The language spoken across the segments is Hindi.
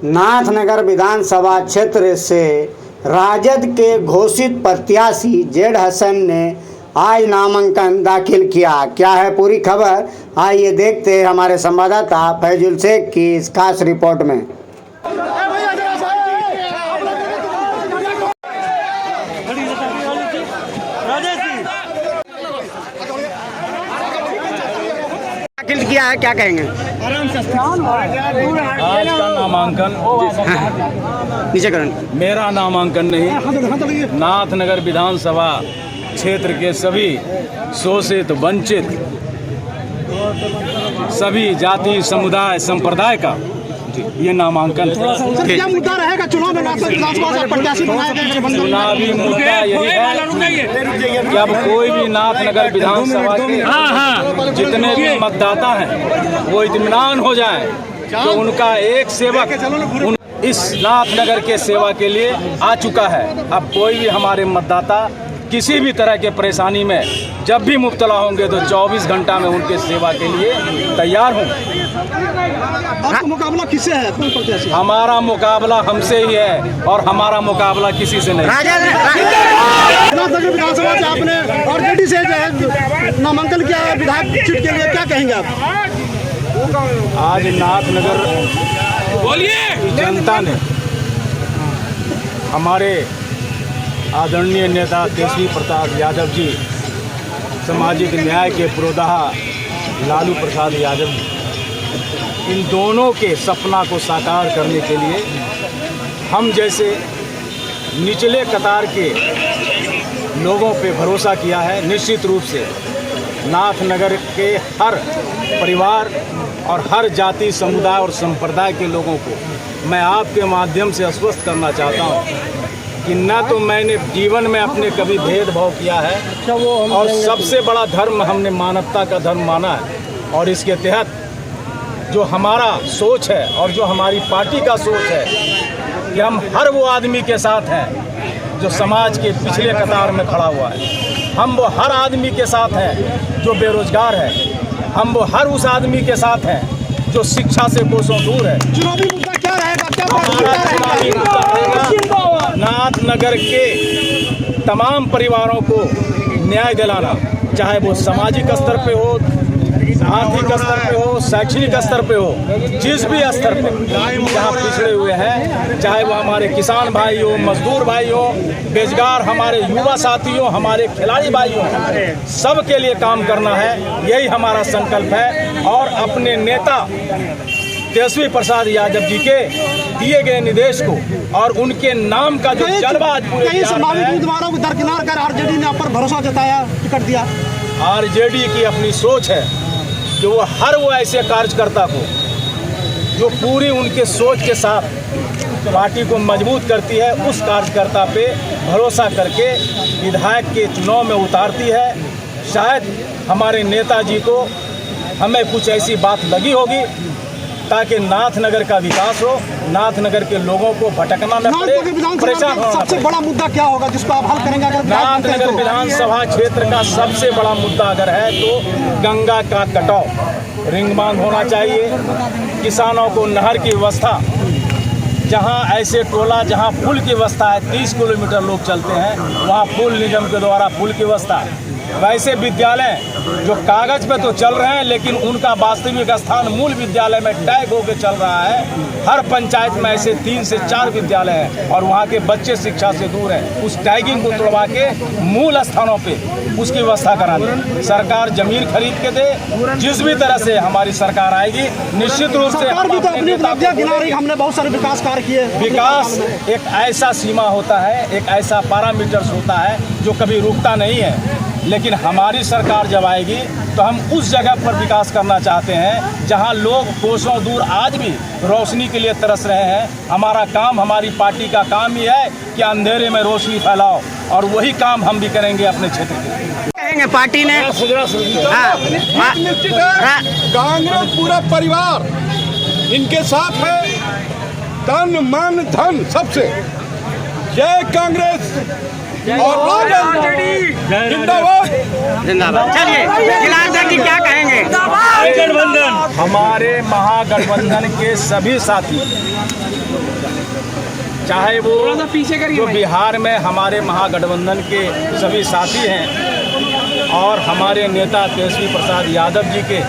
नाथनगर विधानसभा क्षेत्र से राजद के घोषित प्रत्याशी जेड हसन ने आज नामांकन दाखिल किया। क्या है पूरी खबर, आइए देखते हैं हमारे संवाददाता फैजुल शेख की इस खास रिपोर्ट में। दाखिल किया है, क्या कहेंगे? आज का नामांकन नीचे करें। मेरा नामांकन नहीं, नाथनगर विधानसभा क्षेत्र के सभी शोषित वंचित सभी जाति समुदाय संप्रदाय का ये नामांकन। क्या मुद्दा रहेगा चुनाव में? प्रत्याशी बनाए गए चुनावी मुद्दा यही है कि अब कोई भी नाथनगर विधानसभा के जितने भी मतदाता हैं वो इत्मीनान हो जाए तो उनका एक सेवक इस नाथनगर के सेवा के लिए आ चुका है। अब कोई भी हमारे मतदाता किसी भी तरह के परेशानी में जब भी मुब्तला होंगे तो 24 घंटा में उनके सेवा के लिए तैयार हूँ। आपका मुकाबला किससे है? कौन प्रत्याशी? हमारा मुकाबला हमसे ही है और हमारा मुकाबला किसी से नहीं। नाथनगर विधानसभा से आपने और जेडी से जो है नामांकन किया है विधायक सीट के लिए, क्या कहेंगे आप? आज नाथनगर जनता ने हमारे आदरणीय नेता तेजस्वी प्रसाद यादव जी, सामाजिक न्याय के पुरोधा लालू प्रसाद यादव जी, इन दोनों के सपना को साकार करने के लिए हम जैसे निचले कतार के लोगों पे भरोसा किया है। निश्चित रूप से नाथनगर के हर परिवार और हर जाति समुदाय और संप्रदाय के लोगों को मैं आपके माध्यम से आश्वस्त करना चाहता हूँ कि न तो मैंने जीवन में अपने कभी भेदभाव किया है और सबसे बड़ा धर्म हमने मानवता का धर्म माना है। और इसके तहत जो हमारा सोच है और जो हमारी पार्टी का सोच है कि हम हर वो आदमी के साथ हैं जो समाज के पिछले कतार में खड़ा हुआ है। हम वो हर आदमी के साथ हैं जो बेरोजगार है। हम वो हर उस आदमी के साथ हैं जो शिक्षा से कोसों दूर है। चुनावी मुद्दा क्या रहेगा? हमारा चुनावी मुद्दा रहेगा नाथनगर के तमाम परिवारों को न्याय दिलाना, चाहे वो सामाजिक स्तर पे हो, आर्थिक स्तर पे हो, शैक्षणिक स्तर पे हो, जिस भी स्तर पे जहाँ पिछड़े हुए हैं, चाहे वो हमारे किसान भाई हो, मजदूर भाई हो, बेरोजगार हमारे युवा साथी हो, हमारे खिलाड़ी भाई हो, सब के लिए काम करना है, यही हमारा संकल्प है। और अपने नेता तेजस्वी प्रसाद यादव जी के दिए गए निर्देश को और उनके नाम का जो जलवा आज पूरे संभावित उम्मीदवारों को दरकिनार कर आरजेडी ने आप पर भरोसा जताया, टिकट दिया। आरजेडी की अपनी सोच है कि वो हर वो ऐसे कार्यकर्ता को जो पूरी उनके सोच के साथ पार्टी को मजबूत करती है, उस कार्यकर्ता पे भरोसा करके विधायक के चुनाव में उतारती है। शायद हमारे नेताजी को हमें कुछ ऐसी बात लगी होगी ताकि नाथनगर का विकास हो, नाथनगर के लोगों को भटकना न पड़े, परेशान होना। सबसे बड़ा मुद्दा क्या होगा जिसको आप हल करेंगे? नाथनगर विधानसभा क्षेत्र का सबसे बड़ा मुद्दा अगर है तो गंगा का कटाव, रिंग बांध होना चाहिए, किसानों को नहर की व्यवस्था, जहां ऐसे टोला जहां पुल की व्यवस्था है, 30 किलोमीटर लोग चलते हैं, वहां पुल निगम के द्वारा पुल की व्यवस्था है। वैसे विद्यालय जो कागज पे तो चल रहे हैं लेकिन उनका वास्तविक स्थान मूल विद्यालय में टैग होकर चल रहा है। हर पंचायत में ऐसे 3 से 4 विद्यालय हैं और वहाँ के बच्चे शिक्षा से दूर हैं। उस टैगिंग को तोड़वा के मूल स्थानों पे उसकी व्यवस्था करानी। सरकार जमीन खरीद के दे, जिस भी तरह से हमारी सरकार आएगी निश्चित रूप से हमने बहुत सारे विकास कार्य किए। विकास एक ऐसा सीमा होता है, एक ऐसा पैरामीटर्स होता है जो कभी रुकता नहीं है। लेकिन हमारी सरकार जब आएगी तो हम उस जगह पर विकास करना चाहते हैं जहां लोग कोसों दूर आज भी रोशनी के लिए तरस रहे हैं। हमारा काम, हमारी पार्टी का काम ही है कि अंधेरे में रोशनी फैलाओ, और वही काम हम भी करेंगे अपने क्षेत्र के। कहेंगे पार्टी ने कांग्रेस पूरा परिवार इनके साथ है, तन मन धन सबसे। जय कांग्रेस, और राजद जिंदाबाद। जिंदाबाद। चलिए जिलाध्यक्ष जी क्या कहेंगे? हमारे महागठबंधन के सभी साथी, चाहे वो जो बिहार में हमारे महागठबंधन के सभी साथी हैं और हमारे नेता तेजस्वी प्रसाद यादव जी के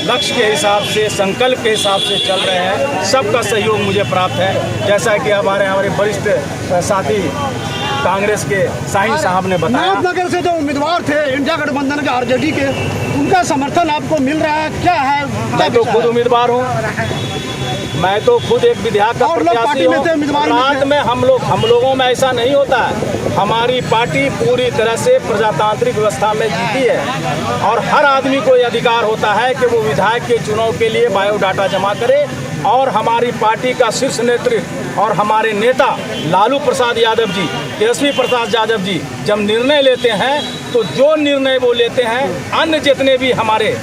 लक्ष्य के हिसाब से, संकल्प के हिसाब से चल रहे हैं, सबका सहयोग मुझे प्राप्त है। जैसा कि हमारे वरिष्ठ साथी कांग्रेस के शाहीन साहब ने बताया, नाथनगर से जो उम्मीदवार थे इंडिया गठबंधन के आरजेडी के, उनका समर्थन आपको मिल रहा है, क्या है? मैं तो खुद उम्मीदवार हूँ, मैं तो खुद एक विधायक का प्रत्याशी हूँ। रात में हम लोगों में ऐसा नहीं होता है। हमारी पार्टी पूरी तरह से प्रजातांत्रिक व्यवस्था में जीती है और हर आदमी को ये अधिकार होता है कि वो विधायक के चुनाव के लिए बायोडाटा जमा करे। और हमारी पार्टी का शीर्ष नेतृत्व और हमारे नेता लालू प्रसाद यादव जी, तेजस्वी प्रसाद यादव जी जब निर्णय लेते हैं तो जो निर्णय वो लेते हैं, अन्य जितने भी हमारे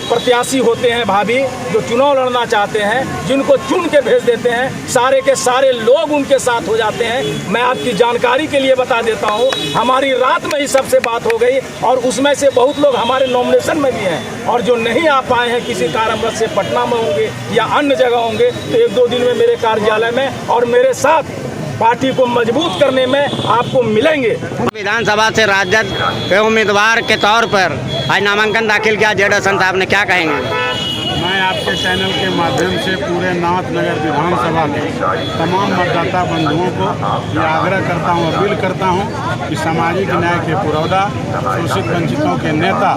प्रत्याशी होते हैं भाभी, जो चुनाव लड़ना चाहते हैं, जिनको चुन के भेज देते हैं, सारे के सारे लोग उनके साथ हो जाते हैं। मैं आपकी जानकारी के लिए बता देता हूं, हमारी रात में ही सबसे बात हो गई और उसमें से बहुत लोग हमारे नॉमिनेशन में भी हैं और जो नहीं आ पाए हैं किसी कारणवश से, पटना में होंगे या अन्य जगह होंगे, तो 1-2 दिन में मेरे कार्यालय में और मेरे साथ पार्टी को मजबूत करने में आपको मिलेंगे। विधानसभा से राजद के उम्मीदवार के तौर पर आज नामांकन दाखिल किया जेड हसन साहब ने, क्या कहेंगे? मैं आपके चैनल के माध्यम से पूरे नाथनगर विधानसभा के तमाम मतदाता बंधुओं को ये आग्रह करता हूँ, अपील करता हूँ कि सामाजिक न्याय के पुरोधा, शोषित वंचितों के नेता,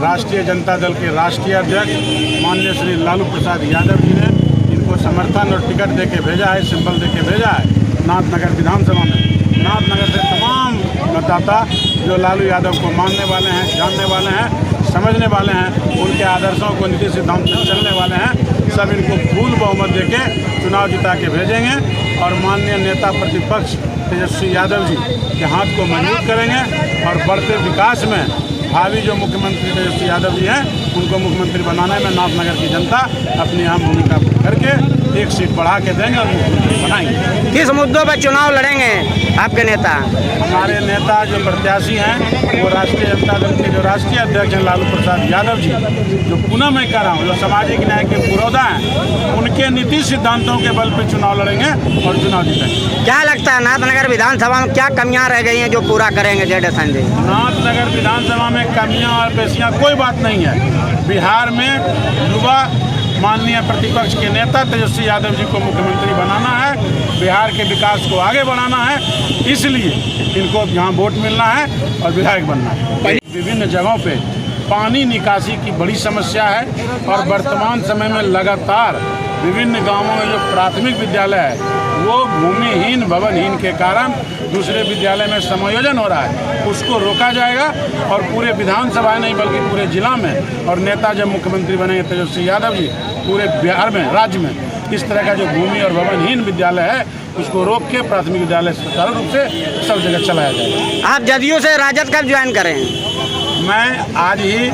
राष्ट्रीय जनता दल के राष्ट्रीय अध्यक्ष माननीय श्री लालू प्रसाद यादव जी ने इनको समर्थन और टिकट दे के भेजा है, सिंबल दे के भेजा है नाथनगर विधानसभा में। नाथनगर से तमाम मतदाता जो लालू यादव को मानने वाले हैं, जानने वाले हैं, समझने वाले हैं, उनके आदर्शों को, नीति सिद्धांत से चलने वाले हैं, सब इनको फूल बहुमत देके चुनाव जिता के भेजेंगे और माननीय नेता प्रतिपक्ष तेजस्वी यादव जी के हाथ को मजबूत करेंगे और बढ़ते विकास में भावी जो मुख्यमंत्री तेजस्वी यादव जी हैं उनको मुख्यमंत्री बनाने में नाथनगर की जनता अपनी अहम भूमिका करके 1 सीट बढ़ा के देंगे और मुख्यमंत्री बनाएंगे। किस मुद्दों पर चुनाव लड़ेंगे आपके नेता? हमारे नेता जो प्रत्याशी हैं वो राष्ट्रीय जनता दल के जो राष्ट्रीय अध्यक्ष हैं लालू प्रसाद यादव जी, जो पुनः मैं कह रहा हूँ, जो सामाजिक न्याय के पुरोधा हैं, उनके नीति सिद्धांतों के बल पर चुनाव लड़ेंगे और चुनाव जीतेंगे। क्या लगता है नाथनगर विधानसभा में क्या कमियां रह गई हैं जो पूरा करेंगे जेड हसन जी? नाथनगर विधानसभा में कमियां और पेशियां कोई बात नहीं है। बिहार में युवा माननीय प्रतिपक्ष के नेता तेजस्वी यादव जी को मुख्यमंत्री बनाना है, बिहार के विकास को आगे बढ़ाना है, इसलिए इनको यहाँ वोट मिलना है और विधायक बनना है। विभिन्न जगहों पे पानी निकासी की बड़ी समस्या है और वर्तमान समय में लगातार विभिन्न गांवों में जो प्राथमिक विद्यालय है वो भूमिहीन, भवनहीन के कारण दूसरे विद्यालय में समायोजन हो रहा है, उसको रोका जाएगा और पूरे विधानसभा नहीं बल्कि पूरे जिला में, और नेता जब मुख्यमंत्री बनेंगे तेजस्वी यादव जी, पूरे बिहार में, राज्य में इस तरह का जो भूमि और भवनहीन विद्यालय है उसको रोक के प्राथमिक विद्यालय सुचारू रूप से सब जगह चलाया जाएगा। आप जदयू से राजद कब ज्वाइन करें? मैं आज ही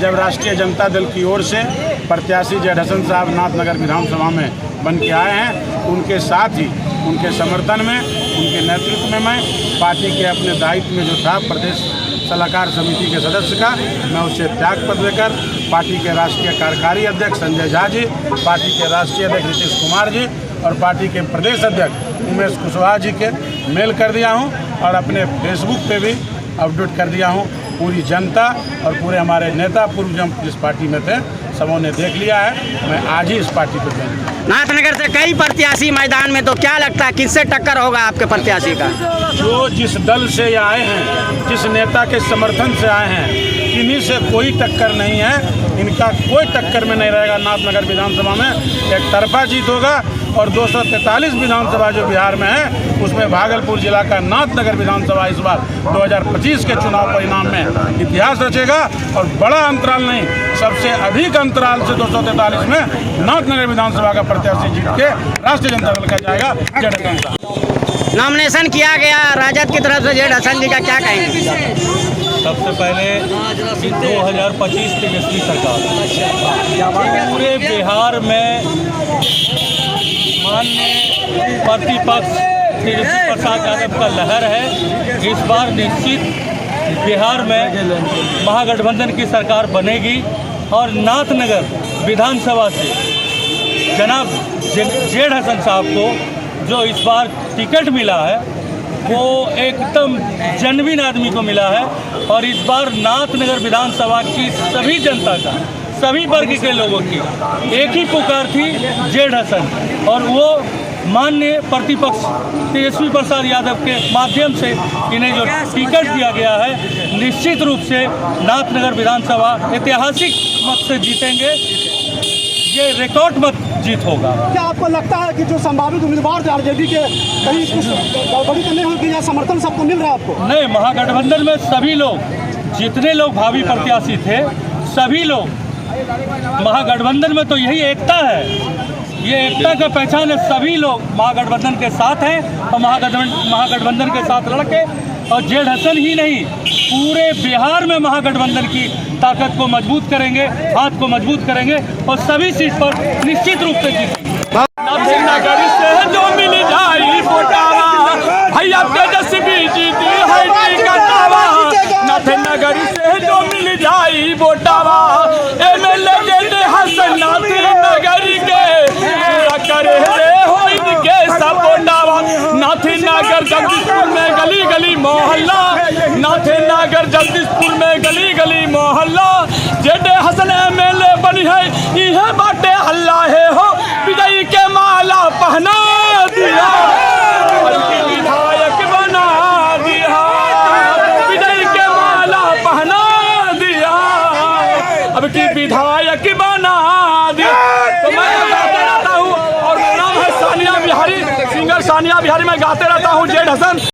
जब राष्ट्रीय जनता दल की ओर से प्रत्याशी जेड हसन साहब नाथनगर विधानसभा में बन के आए हैं, उनके साथ ही उनके समर्थन में, उनके नेतृत्व में मैं पार्टी के अपने दायित्व में जो था प्रदेश सलाहकार समिति के सदस्य का, मैं उससे त्याग पत्र देकर पार्टी के राष्ट्रीय कार्यकारी अध्यक्ष संजय झा जी, पार्टी के राष्ट्रीय अध्यक्ष नीतीश कुमार जी और पार्टी के प्रदेश अध्यक्ष उमेश कुशवाहा जी के मेल कर दिया हूँ और अपने फेसबुक पे भी अपडेट कर दिया हूँ। पूरी जनता और पूरे हमारे नेता पूर्व जब जिस पार्टी में थे सबों ने देख लिया है, मैं आज ही इस पार्टी को ज्वाइन किया। नाथनगर से कई प्रत्याशी मैदान में, तो क्या लगता है किससे टक्कर होगा आपके प्रत्याशी का? जो जिस दल से आए हैं, जिस नेता के समर्थन से आए हैं, इन्हीं से कोई टक्कर नहीं है, इनका कोई टक्कर में नहीं रहेगा। नाथनगर विधानसभा में एक तरफा जीत होगा और 243 विधानसभा जो बिहार में है उसमें भागलपुर जिला का नाथनगर विधानसभा इस बार 2025 के चुनाव परिणाम में इतिहास रचेगा और बड़ा अंतराल नहीं, सबसे अधिक अंतराल से 243 में नाथनगर विधानसभा का प्रत्याशी जीत के राष्ट्रीय जनता दल का जाएगा जेड हसन साहब। नॉमिनेशन किया गया राजद की तरफ से जेड हसन जी का, क्या कहेंगे? सबसे पहले 2025 तेजस्वी सरकार पूरे बिहार में माननीय प्रतिपक्ष तेजस्वी प्रसाद यादव का लहर है। इस बार निश्चित बिहार में महागठबंधन की सरकार बनेगी और नाथनगर विधानसभा से जनाब जेड हसन साहब को जो इस बार टिकट मिला है वो एकदम जनवीन आदमी को मिला है। और इस बार नाथनगर विधानसभा की सभी जनता का, सभी वर्ग के लोगों की एक ही पुकार थी, जेड हसन। और वो माननीय प्रतिपक्ष तेजस्वी प्रसाद यादव के माध्यम से इन्हें जो टिकट दिया गया है, निश्चित रूप से नाथनगर विधानसभा ऐतिहासिक मत से जीतेंगे। ये रिकॉर्ड मत जीत होगा। क्या आपको लगता है कि जो संभावित उम्मीदवार थे आरजेडी के, कहीं कुछ गड़बड़ी तो नहीं होगी या समर्थन सबको मिल रहा है आपको? नहीं, महागठबंधन में सभी लोग, जितने लोग भावी प्रत्याशी थे, सभी लोग महागठबंधन में, तो यही एकता है, ये एकता का पहचान है। सभी लोग महागठबंधन के साथ हैं और महागठबंधन के साथ लड़के, और जेड हसन ही नहीं, पूरे बिहार में महागठबंधन की ताकत को मजबूत करेंगे, हाथ को मजबूत करेंगे और सभी सीट पर निश्चित रूप से जीतेंगे। नगर से जो मिल जाई बोटावा, भैया तेजस्वी जीती है टिकटवा। नाथनगर से जो मिल जाई बोटावा, एमएलए जेड हसन नाथनगर के पूरा करे हो इनके सपोटावा। नाथनगर जगदीशपुर में गली गली मोहल्ला, नाथनगर जगदीशपुर में गली गली मोहल्ला, जेड हसन एमएलए बनी है, यह बाटे हल्ला है हो, विजयी के माला पहना दिया, विधायक बना दिया, विजयी के माला पहना दिया, अब की विधायक बना दिया। तो मैं गाते रहता हूँ और मेरा नाम है सानिया बिहारी, सिंगर सानिया बिहारी, मैं गाते रहता हूँ जेड हसन।